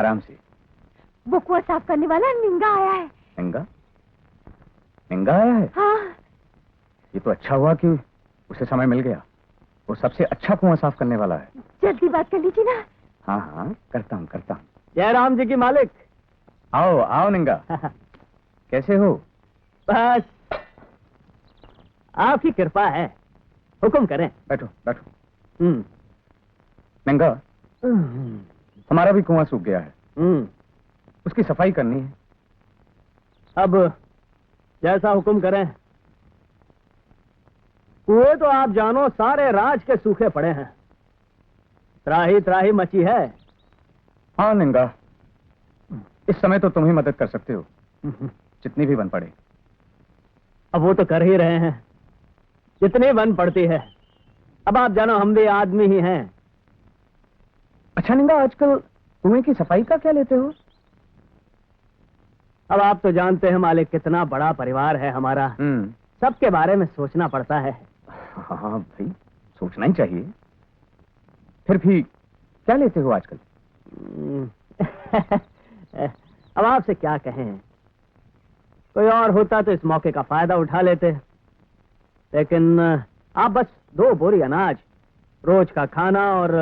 आराम से। वो कुआं साफ करने वाला निंगा आया है। निंगा? निंगा आया है? हाँ। ये तो अच्छा हुआ कि उसे समय मिल गया। वो सबसे अच्छा कुआं साफ करने वाला है। जल्दी बात कर लीजिए ना। हाँ हाँ, करता हूँ। जय राम जी की मालिक। आओ आओ निंगा। कैसे हो? बस आपकी कृपा है, हुक्म करें। बैठो बैठो। निंगा, हमारा भी कुआं सूख गया है। उसकी सफाई करनी है। अब जैसा हुक्म करें। कुएं तो आप जानो सारे राज के सूखे पड़े हैं, त्राही त्राही मची है। हाँ निंगा, इस समय तो तुम ही मदद कर सकते हो, जितनी भी बन पड़े। अब वो तो कर ही रहे हैं, जितनी बन पड़ती है। अब आप जानो हम भी आदमी ही हैं। अच्छा निंगा, आजकल कुएं की सफाई का क्या लेते हो? अब आप तो जानते हैं मालिक, कितना बड़ा परिवार है हमारा। सबके बारे में सोचना पड़ता है। हाँ भाई, सोचना ही चाहिए। फिर भी क्या लेते हो आजकल? अब आपसे क्या कहें, कोई और होता तो इस मौके का फायदा उठा लेते, लेकिन आप बस 2 बोरी अनाज, रोज का खाना और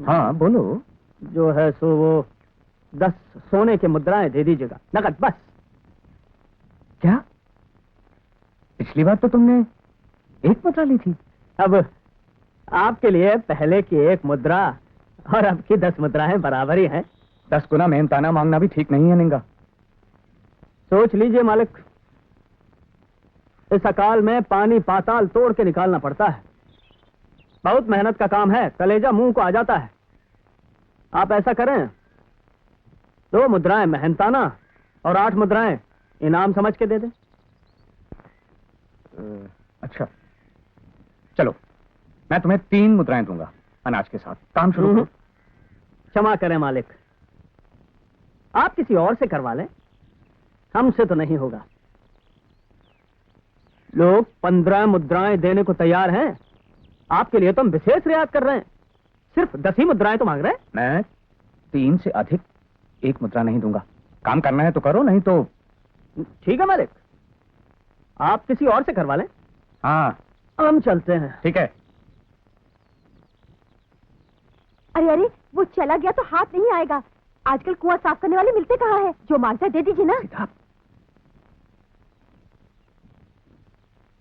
हाँ बोलो। जो है सो वो 10 सोने के मुद्राएं दे दीजिएगा, नकद बस। क्या? पिछली बार तो तुमने 1 मुद्रा ली थी। अब आपके लिए पहले की 1 मुद्रा और अब की 10 मुद्राएं बराबर ही हैं। 10 गुना मेहनताना मांगना भी ठीक नहीं है निंगा। सोच लीजिए मालिक, इस अकाल में पानी पाताल तोड़ के निकालना पड़ता है। बहुत मेहनत का काम है, कलेजा मुंह को आ जाता है। आप ऐसा करें, 2 मुद्राएं मेहनताना और 8 मुद्राएं इनाम समझ के दे दें। अच्छा चलो, मैं तुम्हें 3 मुद्राएं दूंगा अनाज के साथ। काम शुरू करो। क्षमा करें मालिक, आप किसी और से करवा लें, हमसे तो नहीं होगा। लोग 15 मुद्राएं देने को तैयार हैं, आपके लिए तो हम विशेष रियायत कर रहे हैं। सिर्फ 10 ही मुद्राएं तो मांग रहे हैं। मैं 3 से अधिक 1 मुद्रा नहीं दूंगा। काम करना है तो करो, नहीं तो। ठीक है मालिक, आप किसी और से करवा लें। हाँ हम चलते हैं। ठीक है। अरे अरे, वो चला गया तो हाथ नहीं आएगा। आजकल कुआं साफ करने वाले मिलते कहाँ हैं? जो मांगता है दे दीजिए ना।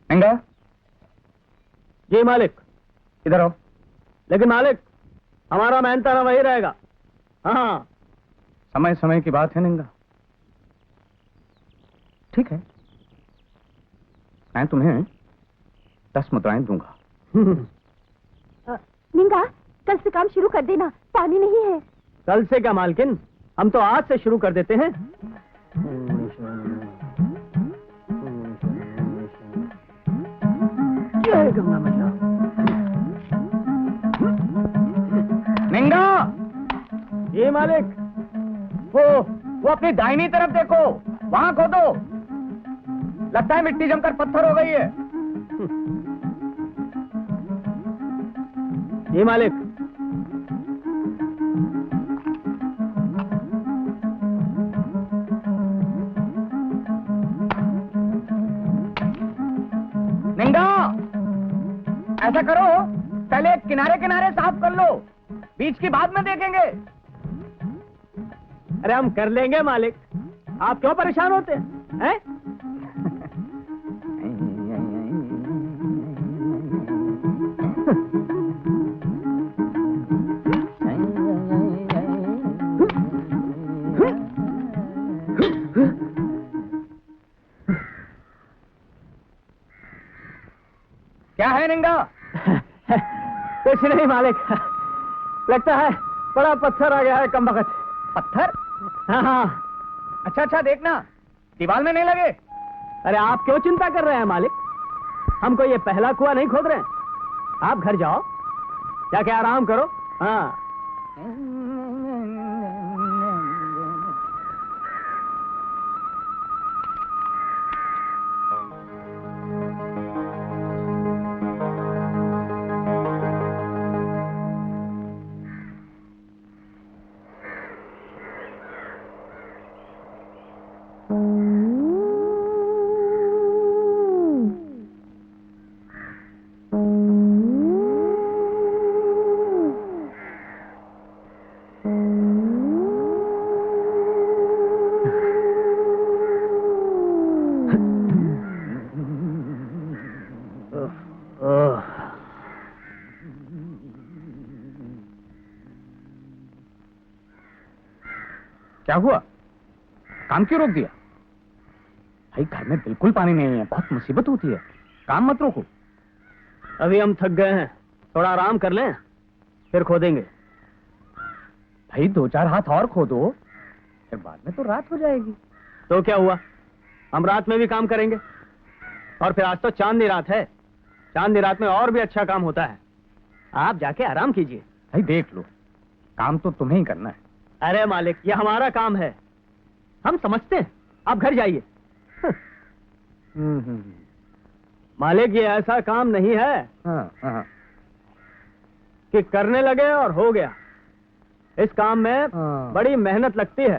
निंगा। जी मालिक। इधर आओ। लेकिन मालिक, हमारा मेहनताना वही रहेगा। हाँ, समय समय की बात है निंगा। ठीक है, मैं तुम्हें 10 मुद्राएं दूंगा। निंगा, कल से काम शुरू कर देना, पानी नहीं है। कल से क्या मालकिन, हम तो आज से शुरू कर देते हैं। निंगा। ये मालिक, वो अपनी दाहिनी तरफ देखो, वहां खोदो। लगता है मिट्टी जमकर पत्थर हो गई है। ये मालिक। निंगा, ऐसा करो, पहले किनारे किनारे साफ कर लो, बीच की बाद में देखेंगे। अरे हम कर लेंगे मालिक, आप क्यों परेशान होते हैं? क्या है निंगा? कुछ नहीं मालिक, लगता है बड़ा पत्थर आ गया है कमबख्त। पत्थर? हाँ। अच्छा अच्छा, देखना दीवार में नहीं लगे। अरे आप क्यों चिंता कर रहे हैं मालिक, हमको ये पहला कुआं नहीं खोद रहे हैं। आप घर जाओ, जाके आराम करो। हाँ। क्या हुआ? काम क्यों रोक दिया? भाई घर में बिल्कुल पानी नहीं है, बहुत मुसीबत होती है। काम मत रोको। अभी हम थक गए हैं, थोड़ा आराम कर लें, फिर खोदेंगे। भाई 2-4 हाथ और खोदो, फिर बाद में तो रात हो जाएगी। तो क्या हुआ, हम रात में भी काम करेंगे। और फिर आज तो चांदनी रात है, चांदनी रात में और भी अच्छा काम होता है। आप जाके आराम कीजिए। भाई देख लो, काम तो तुम्हें ही करना है। अरे मालिक, ये हमारा काम है, हम समझते हैं, आप घर जाइए। मालिक, ये ऐसा काम नहीं है हाँ। कि करने लगे और हो गया। इस काम में हाँ। बड़ी मेहनत लगती है,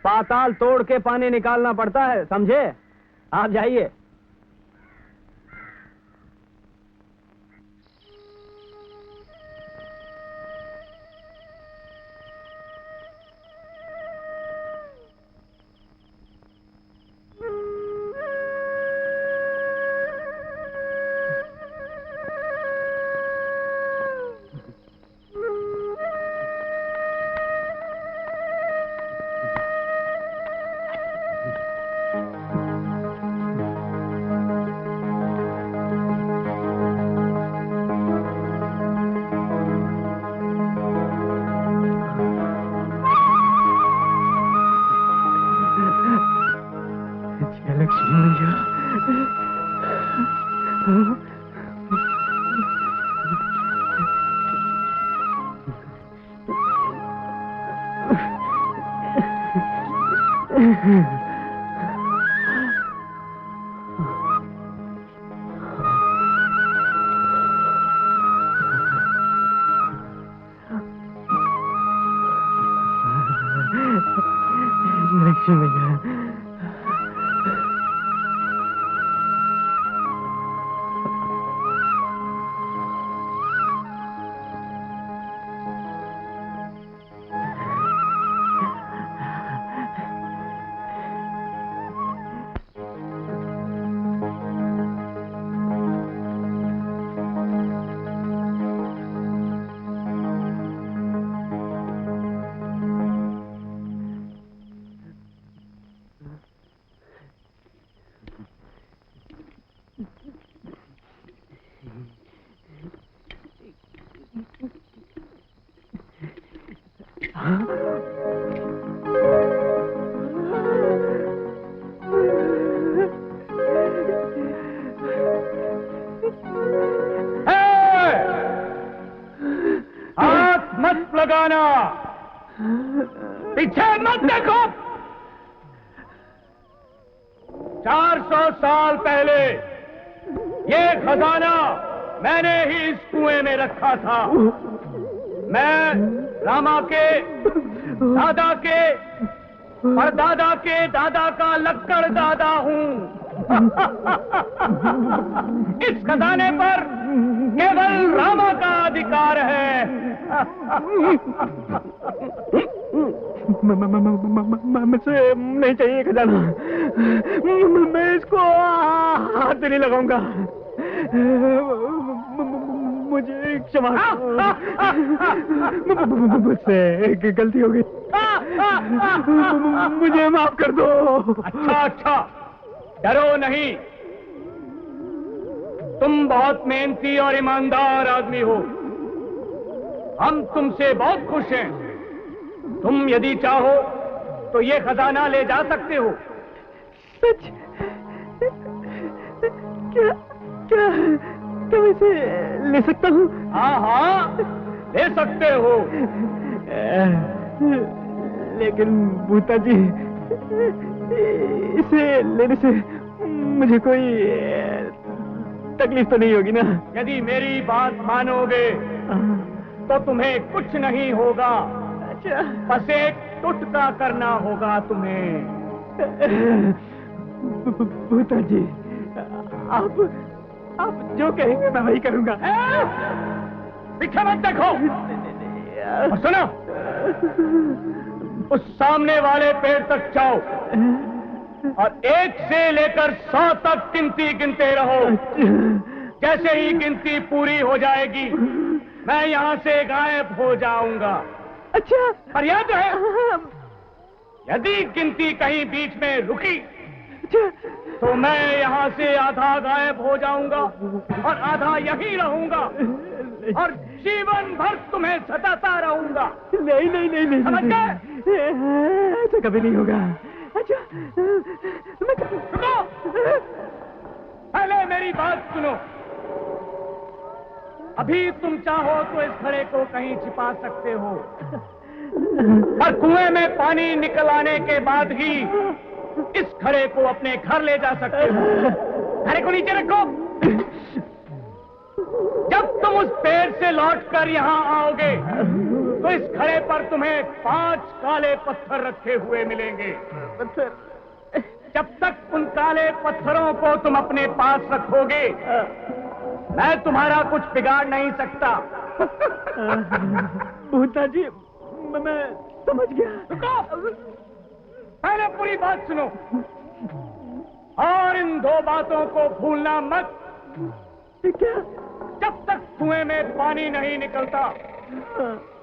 पाताल तोड़ के पानी निकालना पड़ता है, समझे? आप जाइए। हाथ मत लगाना, पीछे मत देखो। 400 साल पहले ये खजाना मैंने ही इस कुएं में रखा था। मैं रामा के दादा के परदादा के दादा का लक्कड़ दादा हूं। इस खजाने पर केवल रामा का अधिकार है। मुझे नहीं चाहिए खजाना, मैं इसको हाथ भी नहीं लगाऊंगा। मुझे क्षमा, मुझसे एक गलती हो गई, मुझे माफ कर दो। अच्छा, डरो नहीं। तुम बहुत मेहनती और ईमानदार आदमी हो, हम तुमसे बहुत खुश हैं। तुम यदि चाहो तो ये खजाना ले जा सकते हो। सच? क्या मैं इसे ले सकता हूँ? हाँ, ले सकते हो। लेकिन भूता जी, इसे लेने से मुझे कोई तकलीफ तो नहीं होगी ना? यदि मेरी बात मानोगे तो तुम्हें कुछ नहीं होगा। अच्छा, बस एक टुटका करना होगा तुम्हें। भूता जी, आप जो कहेंगे मैं वही करूंगा। पीछे मत देखो और सुनो, उस सामने वाले पेड़ तक जाओ और 1 से लेकर 100 तक गिनती गिनते रहो। जैसे ही गिनती पूरी हो जाएगी मैं यहाँ से गायब हो जाऊंगा। अच्छा, पर याद है, यदि गिनती कहीं बीच में रुकी तो मैं यहाँ से आधा गायब हो जाऊंगा और आधा यहीं रहूंगा और जीवन भर तुम्हें सताता रहूंगा। नहीं नहीं नहीं नहीं, समझ गए? ऐसा कभी नहीं होगा। अच्छा, सुनो, पहले मेरी बात सुनो। अभी तुम चाहो तो इस घड़े को कहीं छिपा सकते हो, पर कुएं में पानी निकल आने के बाद ही इस घड़े को अपने घर ले जा सकते हो। घड़े को नीचे रखो। जब तुम उस पेड़ से लौटकर यहाँ आओगे तो इस घड़े पर तुम्हें 5 काले पत्थर रखे हुए मिलेंगे। जब तक उन काले पत्थरों को तुम अपने पास रखोगे मैं तुम्हारा कुछ बिगाड़ नहीं सकता। भूता जी, मैं समझ गया। रुको, पहले पूरी बात सुनो और इन 2 बातों को भूलना मत। क्या? जब तक कुएं में पानी नहीं निकलता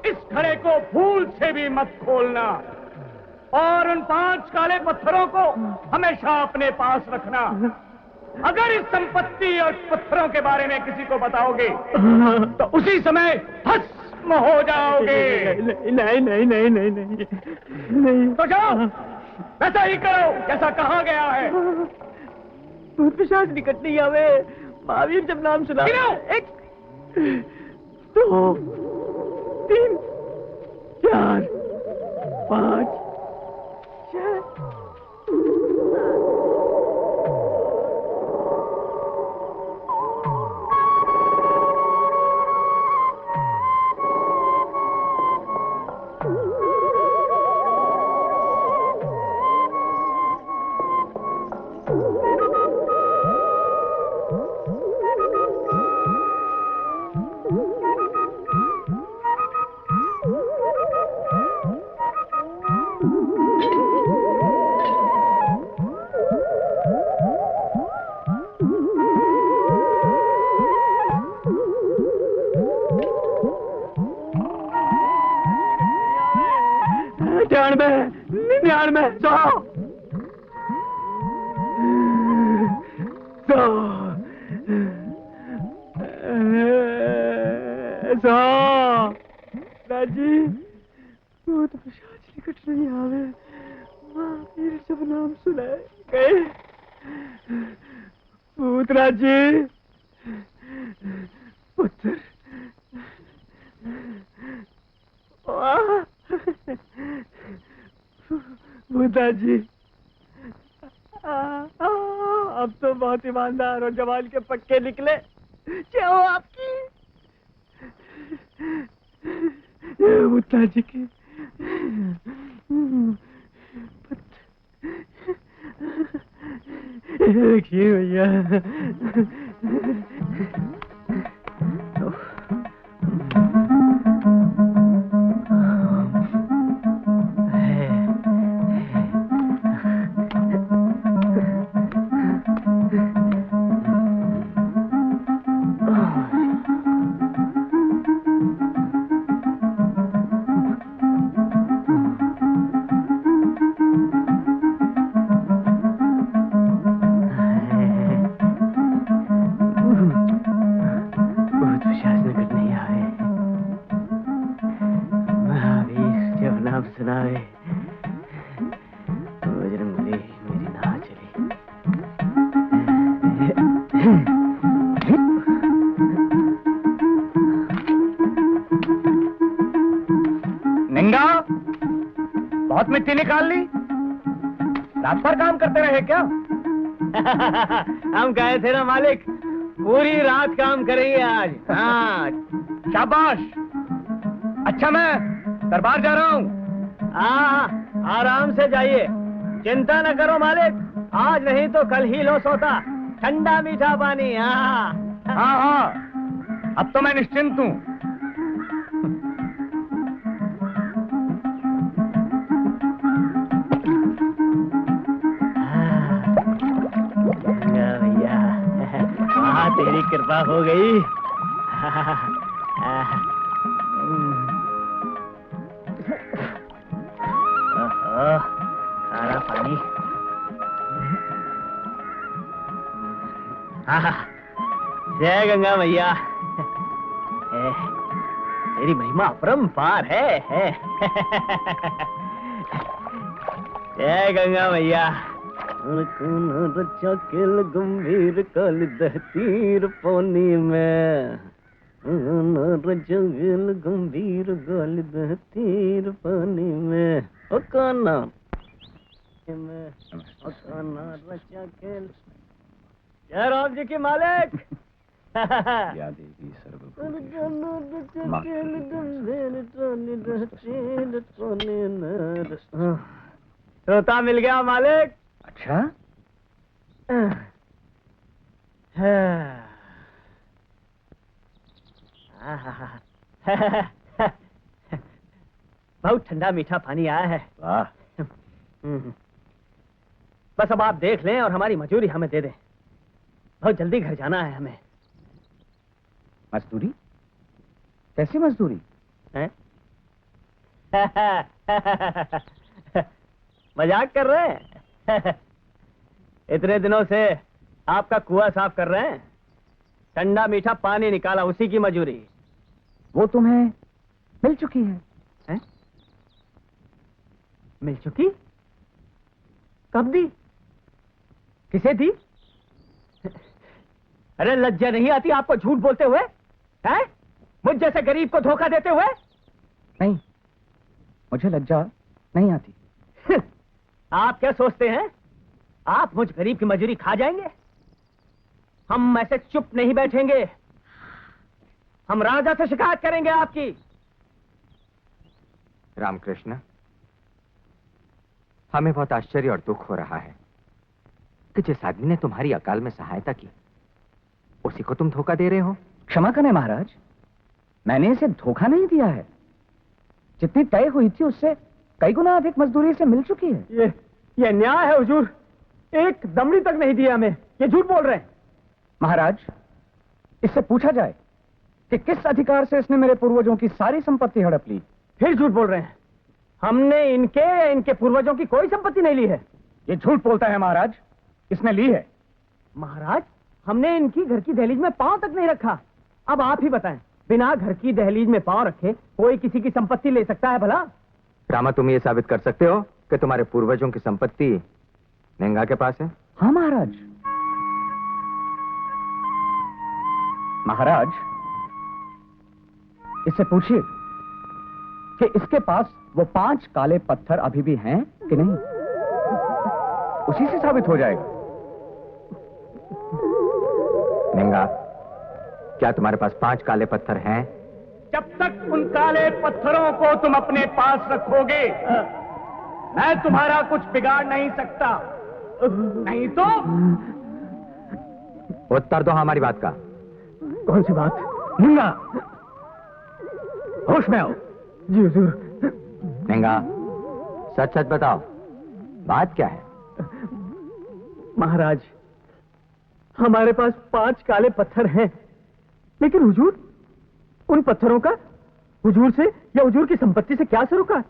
इस घड़े को भूल से भी मत खोलना और उन 5 काले पत्थरों को हमेशा अपने पास रखना। अगर इस संपत्ति और पत्थरों के बारे में किसी को बताओगे तो उसी समय भस्म हो जाओगे। नहीं नहीं नहीं नहीं नहीं नहीं, नहीं। तो जाओ, वैसा ही करो जैसा कहा गया है। भूत पिशाच निकट नहीं आवे। महावीर जब नाम सुना। 1 2 3 4 5 6। में 100 राजी, भूत पिशाच निकट नहीं आवे। महावीर जब नाम सुनाए गए। भूत राजी, पुत्र भूता जी, अब तो बहुत ईमानदार और जवान के पक्के निकले। क्या हो आपकी भूता जी की देखिए भैया। बहुत मिट्टी निकाल ली। रात भर काम करते रहे क्या? हम कहे थे ना मालिक, पूरी रात काम करेंगे आज। हाँ, शाबाश। अच्छा, मैं दरबार जा रहा हूँ। हाँ, आराम से जाइए। चिंता न करो मालिक, आज नहीं तो कल ही लो सोता ठंडा मीठा पानी। हाँ हाँ हाँ, अब तो मैं निश्चिंत हूँ। भैया, हाँ तेरी कृपा हो गई। सारा पानी। जय गंगा मैया। तेरी महिमा अपरंपार है। जय गंगा मैया। चकिल गंभीर कल दहतीर पानी में, चकिल गंभीर गल दहतीर पानी में, ओ काना में, ओ काना रचा खेल। जय राम जी की मालिक। या देवी श्रोता मिल गया मालिक। अच्छा, बहुत ठंडा मीठा पानी आया है। वाह। बस अब आप देख लें और हमारी मजूरी हमें दे दें। बहुत जल्दी घर जाना है हमें। मजदूरी? कैसी मजदूरी? हैं? मजाक कर रहे हैं? इतने दिनों से आपका कुआं साफ कर रहे हैं, ठंडा मीठा पानी निकाला, उसी की मजूरी। वो तुम्हें मिल चुकी है? हैं? मिल चुकी? कब दी? किसे दी? अरे लज्जा नहीं आती आपको झूठ बोलते हुए? हैं? मुझ जैसे गरीब को धोखा देते हुए? नहीं, मुझे लज्जा नहीं आती। आप क्या सोचते हैं आप मुझ गरीब की मजूरी खा जाएंगे? हम ऐसे चुप नहीं बैठेंगे, हम राजा से शिकायत करेंगे आपकी। रामकृष्ण, हमें बहुत आश्चर्य और दुख हो रहा है कि जिस आदमी ने तुम्हारी अकाल में सहायता की, उसी को तुम धोखा दे रहे हो। क्षमा करें महाराज, मैंने इसे धोखा नहीं दिया है। जितनी तय हुई थी उससे कई गुना अधिक मजदूरी इसे मिल चुकी है। ये न्याय है हुजूर, एक दमड़ी तक नहीं दिया हमें, ये झूठ बोल रहे हैं। महाराज, इससे पूछा जाए कि किस अधिकार से इसने मेरे पूर्वजों की सारी संपत्ति हड़प ली। फिर झूठ बोल रहे हैं। हमने इनके पूर्वजों की कोई संपत्ति नहीं ली है। ये झूठ बोलता है महाराज, इसने ली है। महाराज, हमने इनकी घर की दहलीज में पांव तक नहीं रखा। अब आप ही बताएं, बिना घर की दहलीज में पांव रखे कोई किसी की संपत्ति ले सकता है भला? रामा, तुम ये साबित कर सकते हो कि तुम्हारे पूर्वजों की संपत्ति नेंगा के पास है? हाँ महाराज। महाराज, इससे पूछिए कि इसके पास वो 5 काले पत्थर अभी भी हैं कि नहीं। उसी से साबित हो जाएगा। नेंगा, क्या तुम्हारे पास 5 काले पत्थर हैं? जब तक उन काले पत्थरों को तुम अपने पास रखोगे, मैं तुम्हारा कुछ बिगाड़ नहीं सकता। नहीं तो उत्तर दो हमारी बात का। कौन सी बात? निंगा, होश में आओ। जी हुजूर। नेंगा, सच सच बताओ, बात क्या है? महाराज, हमारे पास 5 काले पत्थर हैं, लेकिन हुजूर, उन पत्थरों का हुजूर से या हुजूर की संपत्ति से क्या सरोकार?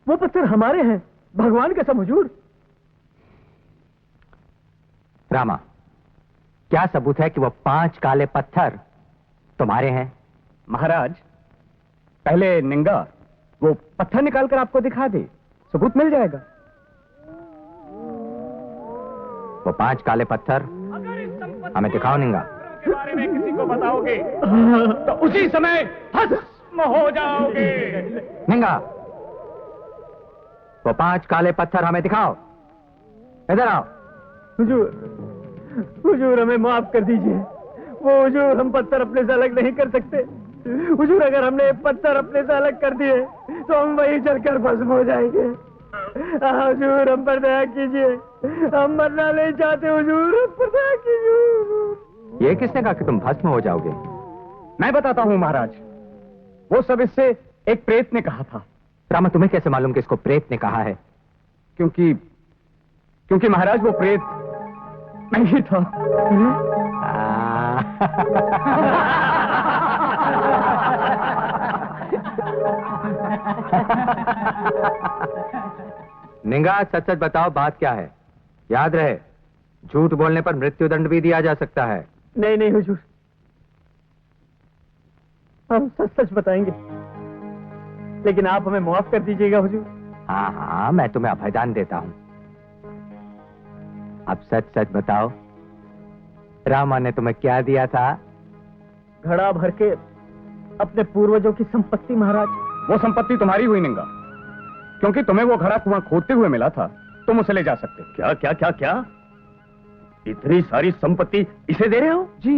वो पत्थर हमारे हैं, भगवान कसम हुजूर। रामा, क्या सबूत है कि वो 5 काले पत्थर तुम्हारे हैं? महाराज, पहले निंगा वो पत्थर निकाल कर आपको दिखा दे, सबूत मिल जाएगा। वो 5 काले पत्थर हमें दिखाओ निंगा। के बारे में किसी को बताओगे तो उसी समय भस्म हो जाओगे। निंगा, वो 5 काले पत्थर हमें दिखाओ। इधर आओ। हुजूर हमें माफ कर दीजिए। वो हुजूर, हम पत्थर अपने से अलग नहीं कर सकते। हुजूर, अगर हमने पत्थर अपने से अलग कर दिए तो हम वहीं जलकर भस्म हो जाएंगे। हुजूर हम पर दया कीजिए, हम मरना नहीं चाहते हुजूर, हम पर दया कीजिए हुजूर। ये किसने कहा कि तुम भस्म हो जाओगे? मैं बताता हूँ महाराज, वो सब इससे एक प्रेत ने कहा था। रामा, तुम्हें कैसे मालूम कि इसको प्रेत ने कहा है? क्योंकि महाराज वो प्रेत मैं ही था। निंगा, सच सच बताओ, बात क्या है? याद रहे, झूठ बोलने पर मृत्युदंड भी दिया जा सकता है। नहीं नहीं हुजूर, हम सच सच बताएंगे, लेकिन आप हमें माफ कर दीजिएगा हुजूर। हाँ हाँ, मैं तुम्हें अभयदान देता हूं। अब सच सच बताओ, रामा ने तुम्हें क्या दिया था? घड़ा भर के अपने पूर्वजों की संपत्ति महाराज। वो संपत्ति तुम्हारी हुई निंगा, क्योंकि तुम्हें वो घड़ा कुआं खोदते हुए मिला था, तुम उसे ले जा सकते। क्या क्या क्या क्या? इतनी सारी संपत्ति इसे दे रहे हो? जी।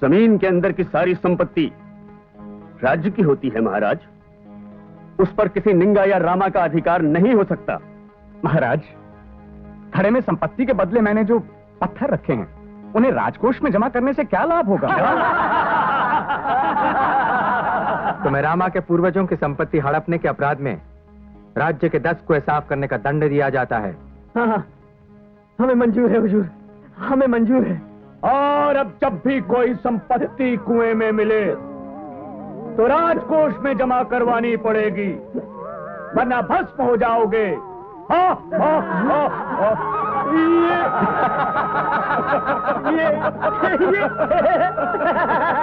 जमीन के अंदर की सारी संपत्ति राज्य की होती है महाराज, उस पर किसी निंगा या रामा का अधिकार नहीं हो सकता। महाराज, घड़े में संपत्ति के बदले मैंने जो पत्थर रखे हैं, उन्हें राजकोष में जमा करने से क्या लाभ होगा? तुम्हें रामा के पूर्वजों की संपत्ति हड़पने के अपराध में राज्य के 10 कुएं साफ करने का दंड दिया जाता है। हाँ हाँ, हमें मंजूर है हुजूर, हमें मंजूर है। और अब जब भी कोई संपत्ति कुएं में मिले तो राजकोष में जमा करवानी पड़ेगी, वरना भस्म हो जाओगे। हाँ, हाँ, हाँ, हाँ।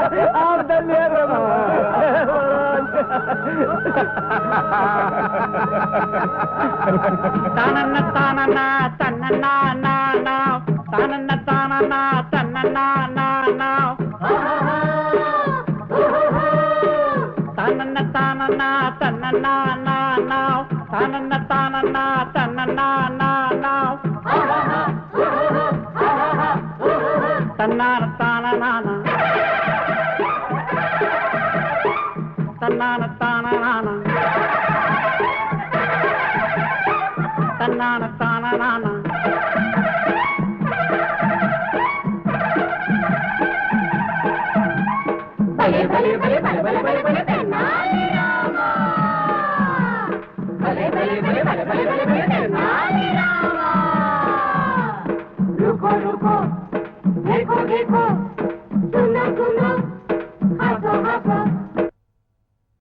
ये आप धन्यवाद तानन्ना तानन्ना तन्नन्ना ना ना तानन्ना तानन्ना तन्नन्ना ना ना तानन्ना तानन्ना तन्नन्ना ना ना तानन्ना तानन्ना तन्नन्ना ना ना तन्नाना तानन्ना तन्नाना तानन्ना तन्नाना तानन्ना भले भले भले भले भले भले भले तेनाली रामा, भले भले भले भले भले भले भले तेनाली रामा। रुको रुको, देखो देखो,